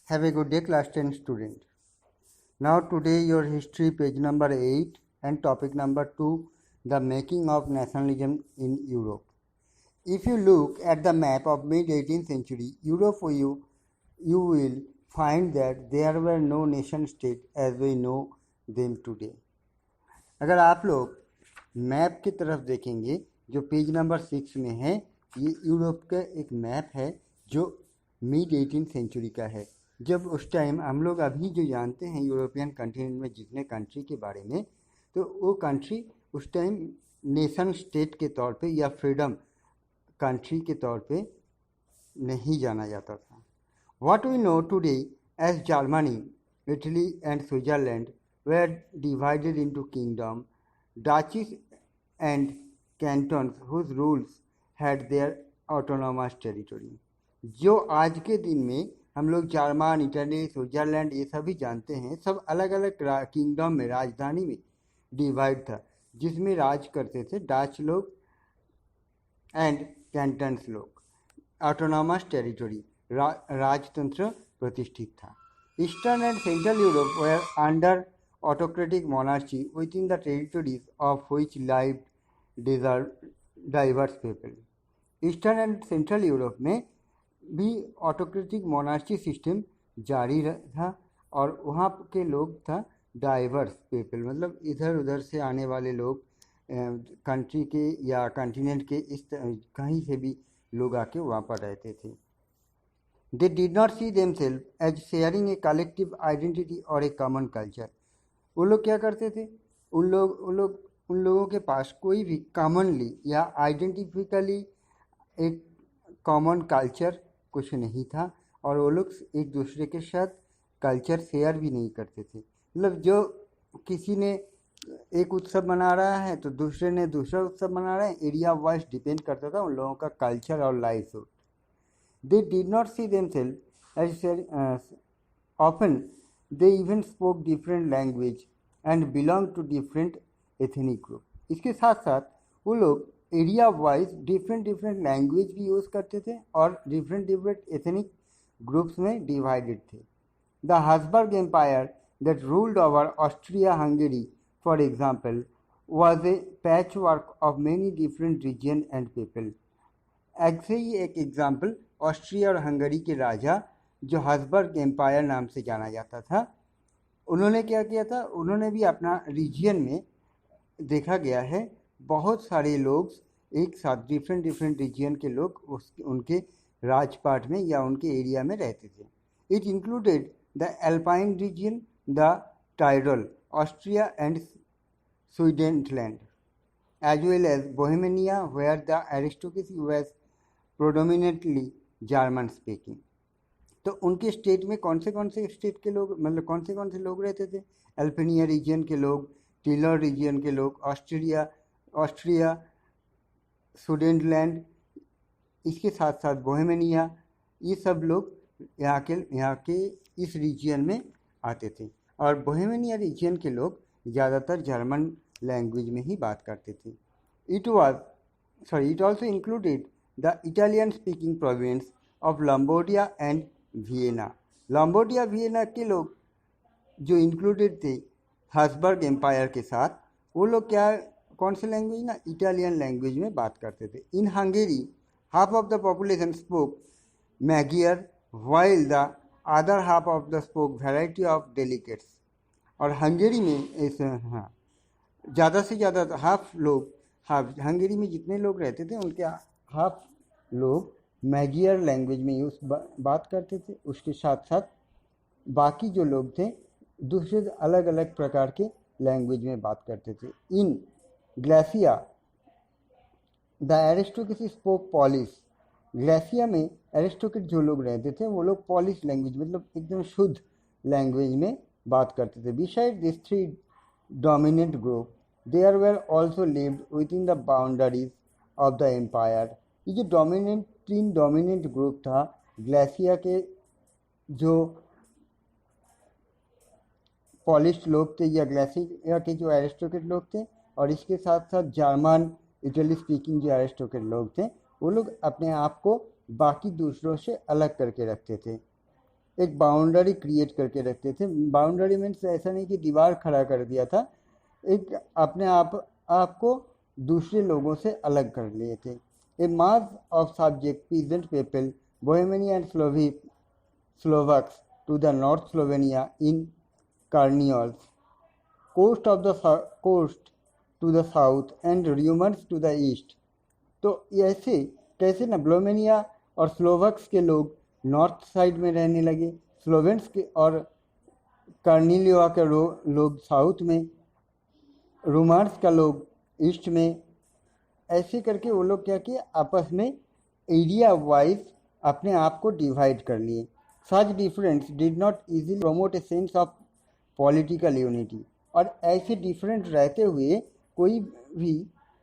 Have a good day, class 10 student. Now today your history page number 8 and topic number 2, the making of nationalism in Europe. If you look at the map of mid-18th century Europe, you will find that there were no nation state as we know them today. अगर आप लोग map की तरफ देखेंगे जो page number 6 में है, ये यूरोप का एक मैप है जो मिड 18th सेंचुरी का है। जब उस टाइम हम लोग अभी जो जानते हैं यूरोपियन कंटिनेंट में जितने कंट्री के बारे में, तो वो कंट्री उस टाइम नेशन स्टेट के तौर पे या फ्रीडम कंट्री के तौर पे नहीं जाना जाता था। What we know today as Germany, Italy and Switzerland were divided into kingdom, duchies and cantons whose rules had their autonomous territory. जो आज के दिन में हम लोग जर्मन, इटली, स्विट्जरलैंड ये सभी जानते हैं, सब अलग अलग किंगडम में, राजधानी में डिवाइड था, जिसमें राज करते थे डच लोग एंड कैंटन्स लोग। ऑटोनॉमस टेरिटरी, राजतंत्र प्रतिष्ठित था। Eastern and central Europe were under autocratic monarchy within the territories of which lived diverse people. Eastern and central Europe में भी ऑटोक्रेटिक मोनार्ची सिस्टम जारी था और वहाँ के लोग था डाइवर्स पीपल, मतलब इधर उधर से आने वाले लोग, कंट्री के या कॉन्टिनेंट के इस कहीं से भी लोग आके वहाँ पर रहते थे। They did not see themselves as sharing a collective identity or a common culture. वो लोग क्या करते थे, उन लोगों के पास कोई भी कॉमनली या आइडेंटिफिकली एक कॉमन कल्चर कुछ नहीं था और वो लोग एक दूसरे के साथ कल्चर शेयर भी नहीं करते थे। मतलब जो किसी ने एक उत्सव मना रहा है तो दूसरे ने दूसरा उत्सव मना रहा है, एरिया वाइज डिपेंड करता था उन लोगों का कल्चर और life. They did not see themselves as often they even spoke different language and belonged to different ethnic group. इसके साथ साथ वो लोग एरिया वाइज डिफरेंट लैंग्वेज भी यूज़ करते थे और डिफरेंट एथनिक ग्रुप्स में डिवाइडेड थे। The Habsburg Empire that ruled over Austria Hungary for example was a patchwork of many different region and people. ऐसे ही एक एग्जाम्पल ऑस्ट्रिया और हंगरी के राजा जो हब्सबर्ग एम्पायर नाम से जाना जाता था, उन्होंने क्या किया था, उन्होंने भी अपना रीजन में देखा गया है बहुत सारे लोग एक साथ डिफरेंट रीजन के लोग उनके राजपाट में या उनके एरिया में रहते थे। It included the Alpine region, the Tyrol, Austria and Sudetenland, as well as Bohemia where the aristocracy was predominantly German speaking. तो उनके स्टेट में कौन से स्टेट के लोग, मतलब कौन से लोग रहते थे? अल्पेनिया रीजन के लोग, टिलर रीजन के लोग, ऑस्ट्रिया, स्वीडेनलैंड, इसके साथ साथ बोहेमिया, ये सब लोग यहाँ के इस रीजन में आते थे। और बोहेमिया रीजन के लोग ज़्यादातर जर्मन लैंग्वेज में ही बात करते थे। It also included the Italian speaking provinces of Lombardy and Vienna. Lombardy Vienna के लोग जो इंक्लूडेड थे हब्सबर्ग एम्पायर के साथ, वो लोग कौन से लैंग्वेज ना, इटालियन लैंग्वेज में बात करते थे। In Hungary half of the population spoke Magyar while the other half of the spoke variety of dialects. और हंगेरी में ज़्यादा से ज़्यादा हंगेरी में जितने लोग रहते थे उनके हाफ लोग मैगियर लैंग्वेज में बात करते थे। उसके साथ साथ बाकी जो लोग थे दूसरे अलग अलग प्रकार के लैंग्वेज में बात करते थे। इन ग्लेसिया द एरिस्टोक्रेसी स्पोक पॉलिश। ग्लेसिया में एरिस्टोक्रेट जो लोग रहते थे वो लोग पॉलिश लैंग्वेज, मतलब एकदम शुद्ध लैंग्वेज में बात करते थे। Beside this three dominant group there were also lived within the boundaries of the empire. ये जो तीन डोमिनेंट ग्रुप था, ग्लेसिया के जो पॉलिश लोग थे या ग्लेसिया के जो एरिस्टोक्रेट लोग थे, और इसके साथ साथ जर्मन, इटली स्पीकिंग जो एरिस्टोक्रेट लोग थे, वो लोग अपने आप को बाकी दूसरों से अलग करके रखते थे। एक बाउंड्री क्रिएट करके रखते थे। बाउंड्री मीन्स ऐसा नहीं कि दीवार खड़ा कर दिया था, एक अपने आपको दूसरे लोगों से अलग कर लिए थे। A mass of subject peasant people Bohemia and Slovaks to the North Slovenia in Carniols, coast to the south and Rumans to the east। तो ऐसे कैसे ना ब्लोमेनिया और स्लोवक्स के लोग नॉर्थ साइड में रहने लगे, स्लोवेंस के और कार्निलिया के लोग साउथ में, रोमांस का लोग ईस्ट में। ऐसे करके वो लोग क्या किए, आपस में एरिया वाइज अपने आप को डिवाइड कर लिए। Such differences did not easily promote a sense of political unity. और ऐसे डिफरेंट रहते हुए कोई भी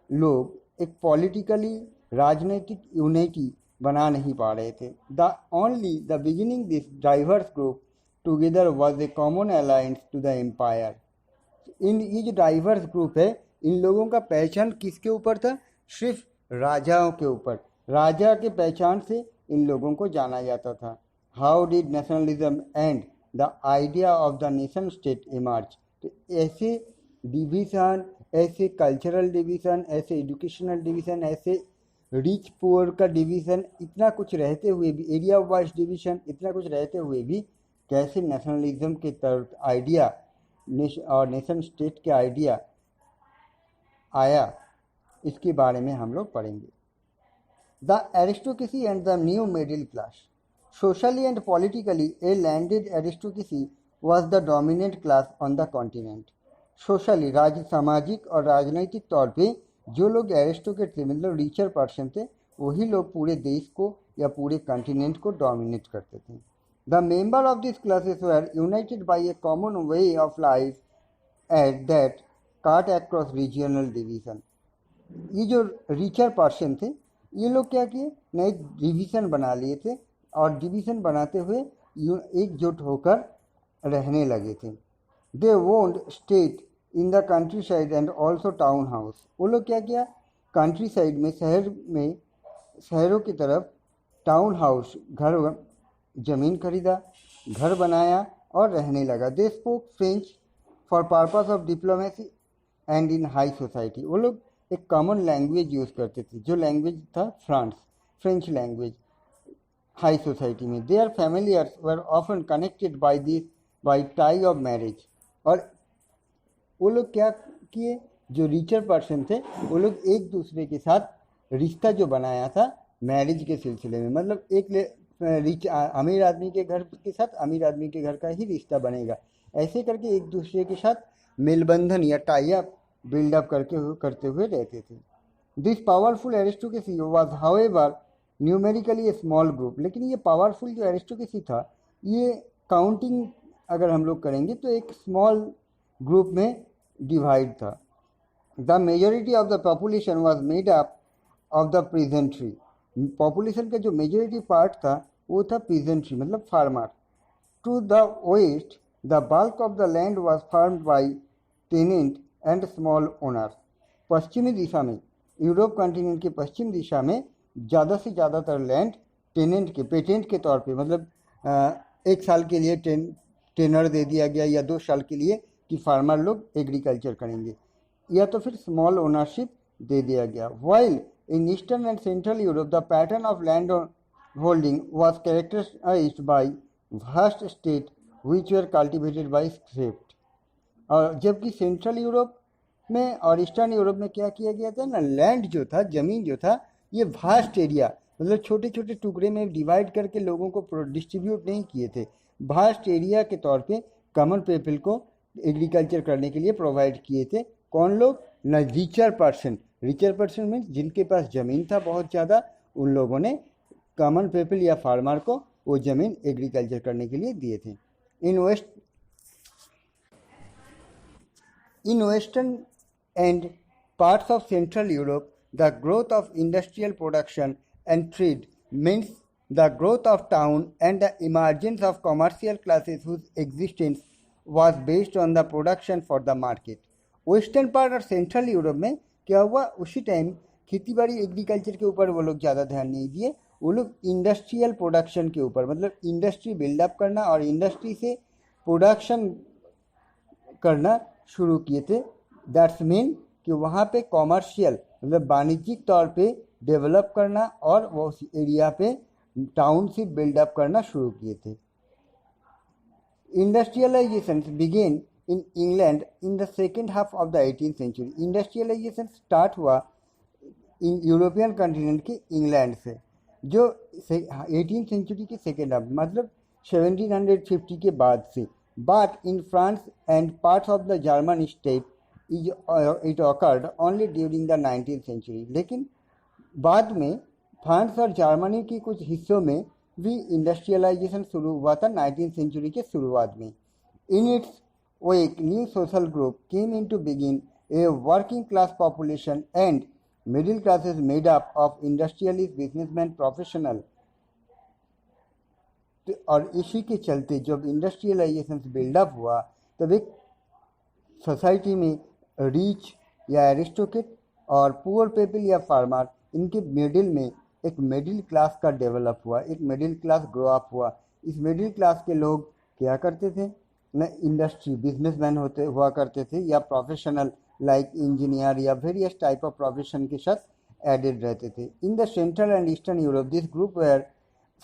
लोग एक पॉलिटिकली राजनीतिक यूनिटी बना नहीं पा रहे थे। The only the beginning this diverse group together was a common alliance to the empire. ये जो डाइवर्स ग्रुप है, इन लोगों का पहचान किसके ऊपर था, सिर्फ राजाओं के ऊपर। राजा के पहचान से इन लोगों को जाना जाता था। How did nationalism and the idea of the nation state emerge. तो ऐसे डिवीज़न, ऐसे कल्चरल डिवीज़न, ऐसे एजुकेशनल डिवीज़न, ऐसे रिच पुअर का डिवीज़न, इतना कुछ रहते हुए भी, एरिया वाइज डिवीज़न, इतना कुछ रहते हुए भी कैसे नेशनलिज्म के तरफ आइडिया और नेशन स्टेट के आइडिया आया, इसके बारे में हम लोग पढ़ेंगे। The aristocracy and the new middle class. Socially and politically A landed aristocracy was the dominant class on the continent. Socially सामाजिक और राजनीतिक तौर पे जो लोग एरिस्टोक्रेट थे, मतलब रिचर पर्सन थे, वही लोग पूरे देश को या पूरे कॉन्टिनेंट को डोमिनेट करते थे। The member of this classes were united by a common way of life at that cut across regional division. ये जो रिचर पर्सन थे, ये लोग क्या किए, नए डिवीज़न बना लिए थे और डिवीज़न बनाते हुए एकजुट होकर रहने लगे थे। They won't state in the country side and also town house. वो लोग क्या किया, कंट्री साइड में, शहरों की तरफ टाउन हाउस, घर, ज़मीन खरीदा, घर बनाया और रहने लगा। They spoke French for purpose of diplomacy and in high society. वो लोग एक कॉमन लैंग्वेज यूज़ करते थे, जो लैंग्वेज था फ्रेंच लैंग्वेज हाई सोसाइटी में। Their familiars were often connected by tie of marriage. और वो लोग क्या किए, जो रिचर पर्सन थे, वो लोग एक दूसरे के साथ रिश्ता जो बनाया था मैरिज के सिलसिले में, मतलब एक अमीर आदमी के घर के साथ अमीर आदमी के घर का ही रिश्ता बनेगा। ऐसे करके एक दूसरे के साथ मेलबंधन या टाई अप बिल्डअप करते हुए रहते थे। This powerful aristocracy was however numerically A small group. लेकिन ये पावरफुल जो एरिस्टोक्रेसी था, ये काउंटिंग अगर हम लोग करेंगे तो एक स्मॉल ग्रुप में डिवाइड था। The majority of the population was made up of the peasantry. Population का जो मेजोरिटी पार्ट था वो था पीजेंट्री, मतलब farmer. To the west the bulk of the land was farmed by tenant and small owner. पश्चिमी दिशा में, Europe continent के पश्चिम दिशा में ज़्यादा से ज़्यादातर लैंड टेनेंट के, पेटेंट के तौर पे, मतलब 1 साल के लिए टेनर दे दिया गया या 2 साल के लिए कि फार्मर लोग एग्रीकल्चर करेंगे, या तो फिर स्मॉल ओनरशिप दे दिया गया। While in eastern and central Europe the pattern of land holding was characterised by vast state which were cultivated by script. और जबकि सेंट्रल यूरोप में और ईस्टर्न यूरोप में क्या किया गया था ना, लैंड जो था, ज़मीन जो था, ये वास्ट एरिया, मतलब छोटे छोटे टुकड़े में डिवाइड करके लोगों को डिस्ट्रीब्यूट नहीं किए थे। वास्ट एरिया के तौर पे कॉमन पीपल को एग्रीकल्चर करने के लिए प्रोवाइड किए थे। कौन लोग न, richer person. Richer person means जिनके पास ज़मीन था बहुत ज़्यादा, उन लोगों ने कॉमन पीपल या फार्मर को वो ज़मीन एग्रीकल्चर करने के लिए दिए थे। In western and parts of Central Europe, the growth of industrial production and trade means the growth of town and the emergence of commercial classes whose existence was based on the production for the market. Western part और central Europe में क्या हुआ, उसी time खेती बाड़ी agriculture के ऊपर वो लोग ज़्यादा ध्यान नहीं दिए, वो लोग इंडस्ट्रियल प्रोडक्शन के ऊपर, मतलब इंडस्ट्री बिल्डअप करना और इंडस्ट्री से प्रोडक्शन करना शुरू किए थे। दैट्स मीन कि वहाँ पे कॉमर्शियल मतलब वाणिज्यिक तौर पे डेवलप करना और वो उस एरिया पे टाउनशिप बिल्डअप करना शुरू किए थे। Industrialisation began in England in the second half of the 18th century. Industrialisation start हुआ इन यूरोपियन कॉन्टिनेंट के इंग्लैंड से, जो 18th सेंचुरी के सेकेंड हाफ मतलब 1750 के बाद से। But in France and parts of the German state it occurred only during the 19th century. लेकिन बाद में फ्रांस और जर्मनी के कुछ हिस्सों में भी इंडस्ट्रियलाइजेशन शुरू हुआ था 19th सेंचुरी के शुरुआत में। In its wake, new social group came into being, a working class population and middle classes made up of industrialists, businessmen, professional। और इसी के चलते जब इंडस्ट्रियलाइजेशन बिल्डअप हुआ तब एक सोसाइटी में रिच या एरिस्टोक्रेट और पुअर पीपल या फार्मर, इनके मिडिल में एक मिडिल क्लास का डेवलप हुआ, एक मिडिल क्लास ग्रो अप हुआ। इस मिडिल क्लास के लोग क्या करते थे, न इंडस्ट्री बिजनेसमैन होते हुआ करते थे या प्रोफेशनल लाइक इंजीनियर या वेरियस टाइप ऑफ प्रोफेशन के साथ एडेड रहते थे। In the central and eastern Europe this group where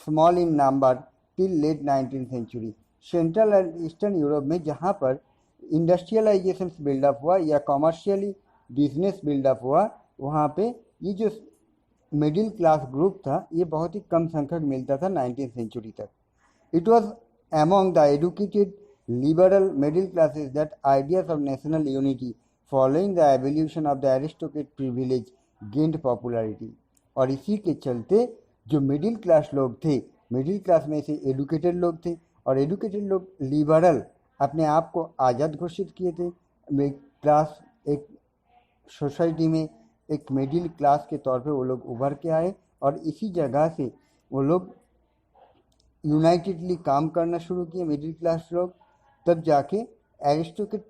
small in number till late 19th century. Central and eastern Europe में जहाँ पर इंडस्ट्रियलाइजेशन बिल्डअप हुआ या कॉमर्शियली बिजनेस बिल्डअप हुआ, वहाँ पे ये जो मिडिल क्लास ग्रुप था ये बहुत ही कम संख्यक मिलता था 19th सेंचुरी तक। It was among the educated liberal middle classes that ideas of national unity following the abolition of the aristocratic privilege gained popularity। और इसी के चलते जो मिडिल क्लास लोग थे, मिडिल क्लास में से एडुकेटेड लोग थे और एडुकेटेड लोग लिबरल अपने आप को आज़ाद घोषित किए थे। क्लास एक सोसाइटी में एक मिडिल क्लास के तौर पे वो लोग उभर के आए और इसी जगह से वो लोग यूनाइटेडली काम करना शुरू किए मिडिल क्लास लोग। तब जाके एरिस्टोक्रेट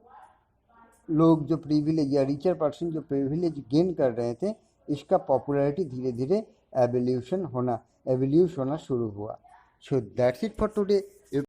लोग जो प्रिविलेज या रिचर पर्सन जो प्रिविलेज गेन कर रहे थे, इसका पॉपुलैरिटी धीरे धीरे एवोल्यूशन होना शुरू हुआ। So that's it for today.